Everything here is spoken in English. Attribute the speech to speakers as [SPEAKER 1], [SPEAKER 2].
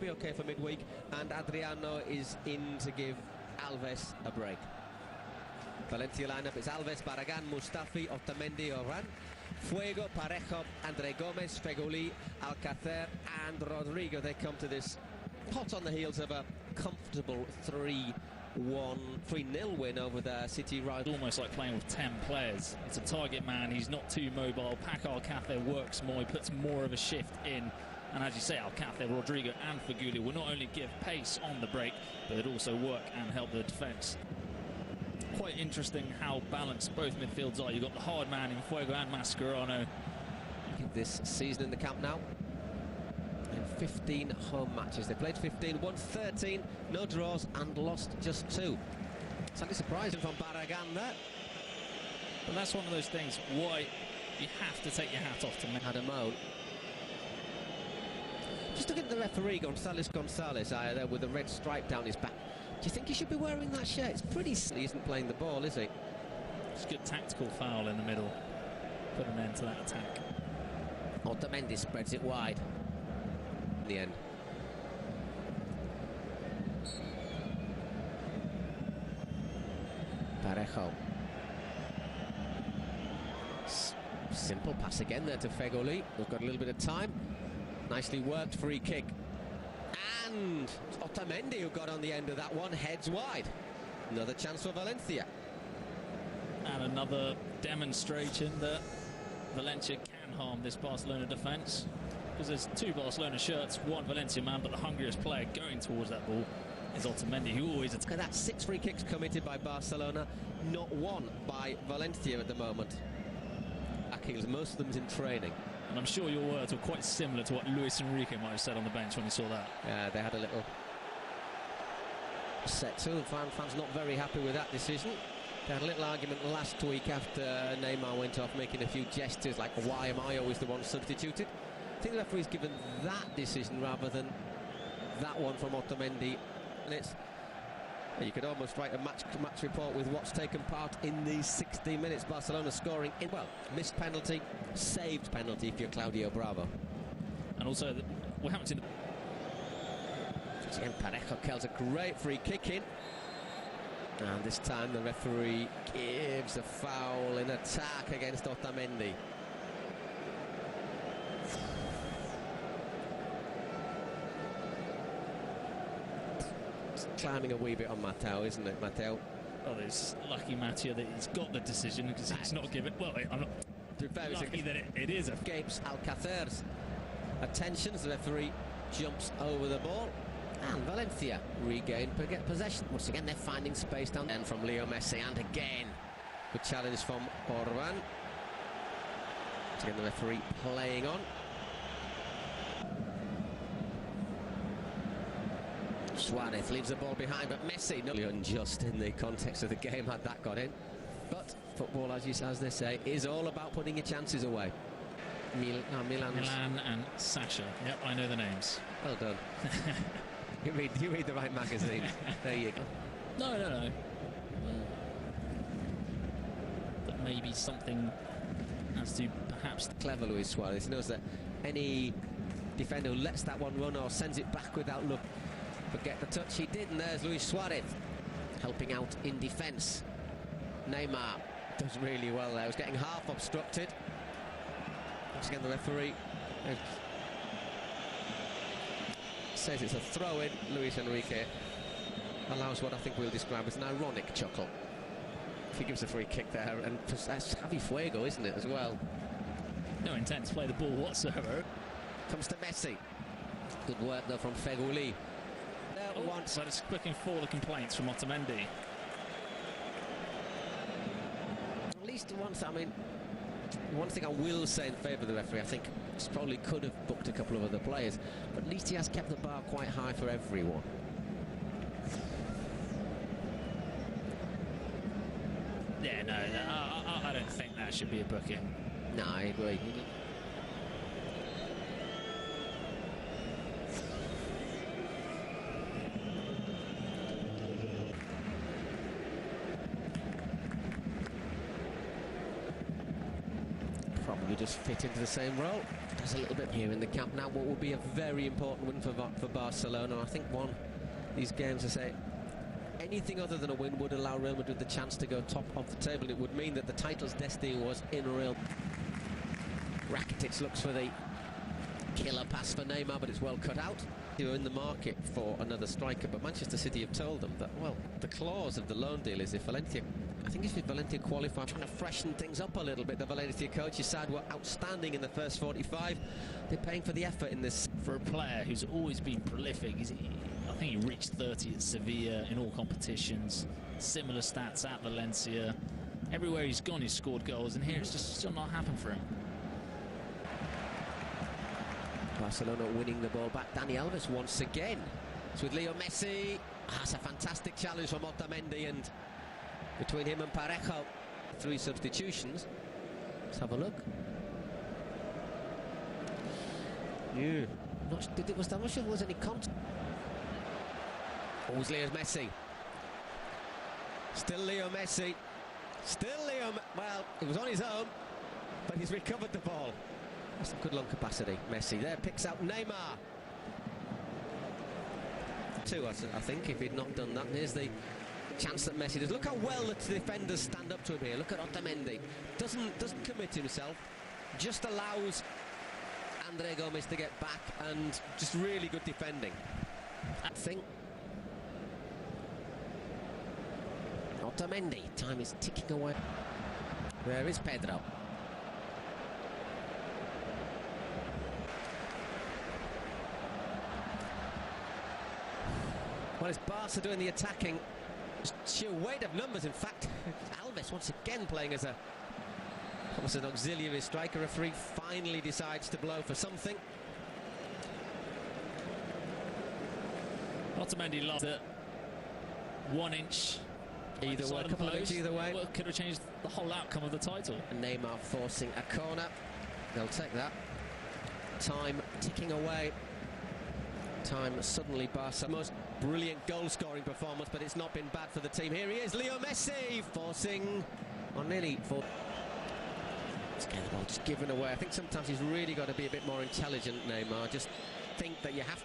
[SPEAKER 1] be okay for midweek, and Adriano is in to give Alves a break. Valencia lineup is Alves, Barragán, Mustafi, Otamendi, Oran, Fuego, Parejo, Andre Gomes, Feghouli, Alcacer and Rodrigo. They come to this hot on the heels of a comfortable 3-0 win over their City rival.
[SPEAKER 2] Almost like playing with 10 players. It's a target man, he's not too mobile. Alcacer works more, he puts more of a shift in. And as you say, Alcacer, Rodrigo and Feghouli will not only give pace on the break, but it also work and help the defence. Quite interesting how balanced both midfields are. You've got the hard man in Fuego and Mascherano.
[SPEAKER 1] This season in the Camp Nou, in 15 home matches. They played 15, won 13, no draws and lost just 2. Slightly surprising from Barragán there.
[SPEAKER 2] But that's one of those things why you have to take your hat off to
[SPEAKER 1] Adamo. Just looking at the referee, González there with a red stripe down his back. Do you think he should be wearing that shirt? It's pretty... He isn't playing the ball, is he?
[SPEAKER 2] It's a good tactical foul in the middle. Put an end to that attack.
[SPEAKER 1] Otamendi spreads it wide. In the end. Parejo. Simple pass again there to Feghouli. We've got a little bit of time. Nicely worked, free kick. And Otamendi, who got on the end of that one, heads wide. Another chance for Valencia.
[SPEAKER 2] And another demonstration that Valencia can harm this Barcelona defence. Because there's 2 Barcelona shirts, 1 Valencia man, but the hungriest player going towards that ball is Otamendi, who always...
[SPEAKER 1] That's 6 free kicks committed by Barcelona, not 1 by Valencia at the moment. Akils, most of them's in training.
[SPEAKER 2] And I'm sure your words were quite similar to what Luis Enrique might have said on the bench when he saw that.
[SPEAKER 1] Yeah, they had a little set to. Fans not very happy with that decision. They had a little argument last week after Neymar went off, making a few gestures like, why am I always the one substituted? I think the referee's given that decision rather than that one from Otamendi. And it's... You could almost write a match report with what's taken part in these 60 minutes. Barcelona scoring in, well, missed penalty, saved penalty if you're Claudio Bravo.
[SPEAKER 2] And also, we haven't seen the...
[SPEAKER 1] Again, Parejo kills a great free kick in. And this time the referee gives a foul in attack against Otamendi. Climbing a wee bit on Mateo, isn't it, Mateo?
[SPEAKER 2] Oh, it's lucky Mateo that he's got the decision because he's not given... Well, I'm not lucky that it is.
[SPEAKER 1] Escapes Alcacer's attention as the referee jumps over the ball. And Valencia regain possession. Once again, they're finding space down there from Leo Messi. And again, good challenge from Orban. Once again, the referee playing on. Suarez leaves the ball behind, but Messi, not unjust in the context of the game had that got in. But football, as they say, is all about putting your chances away.
[SPEAKER 2] Milan and Sasha. Yep, I know the names.
[SPEAKER 1] Well done. you read the right magazine. There you go.
[SPEAKER 2] No. That maybe something as to perhaps...
[SPEAKER 1] Clever Luis Suarez. He knows that any defender who lets that one run or sends it back without look but get the touch he did, and there's Luis Suarez helping out in defence. Neymar does really well there. He was getting half obstructed. Once again, the referee says it's a throw-in. Luis Enrique allows what I think we'll describe as an ironic chuckle. He gives a free kick there, and that's Javi Fuego, isn't it, as well?
[SPEAKER 2] No intent to play the ball whatsoever.
[SPEAKER 1] Comes to Messi. Good work, though, from Feghouli.
[SPEAKER 2] So it's looking for the complaints from Otamendi.
[SPEAKER 1] At least once, I mean, one thing I will say in favour of the referee, I think he probably could have booked a couple of other players, but at least he has kept the bar quite high for everyone.
[SPEAKER 2] Yeah, no, I don't think that should be a booking.
[SPEAKER 1] No, I agree. probably just fit into the same role. Does a little bit here in the Camp Nou. What will be a very important win for Barcelona. I think these games, I say, anything other than a win would allow Real Madrid the chance to go top of the table. It would mean that the title's destiny was in Real. Rakitic looks for the killer pass for Neymar, but it's well cut out. They were in the market for another striker, but Manchester City have told them that, well, the clause of the loan deal is if Valencia, I think if Valencia qualify, trying to freshen things up a little bit. The Valencia coach's side were outstanding in the first 45. They're paying for the effort in this.
[SPEAKER 2] For a player who's always been prolific, I think he reached 30 at Sevilla in all competitions. Similar stats at Valencia. Everywhere he's gone, he's scored goals, and here it's just still not happened for him.
[SPEAKER 1] Barcelona winning the ball back. Dani Alves once again. It's with Leo Messi. That's a fantastic challenge from Otamendi, and between him and Parejo, 3 substitutions. Let's have a look. Yeah. I'm not sure if there was any contact. Always Leo Messi. Still Leo Messi. Still Leo. Well, it was on his own, but he's recovered the ball. That's some good lung capacity. Messi there picks out Neymar. 2, I think, if he'd not done that. Here's the chance that Messi does. Look how well the defenders stand up to him here. Look at Otamendi. Doesn't commit himself. Just allows Andre Gomes to get back, and just really good defending. I think. Otamendi. Time is ticking away. There is Pedro. Well, it's Barca doing the attacking. Sheer weight of numbers, in fact. Alves once again playing as almost an auxiliary striker. Referee finally decides to blow for something.
[SPEAKER 2] Otamendi lost it. 1 inch.
[SPEAKER 1] Either way, a couple of inches either way.
[SPEAKER 2] Well, could have changed the whole outcome of the title.
[SPEAKER 1] And Neymar forcing a corner. They'll take that. Time ticking away. Time suddenly Barca. Most brilliant goal-scoring performance, but it's not been bad for the team. Here he is, Leo Messi, forcing on nearly for. This game, well, just given away. I think sometimes he's really got to be a bit more intelligent, Neymar. Just think that you have to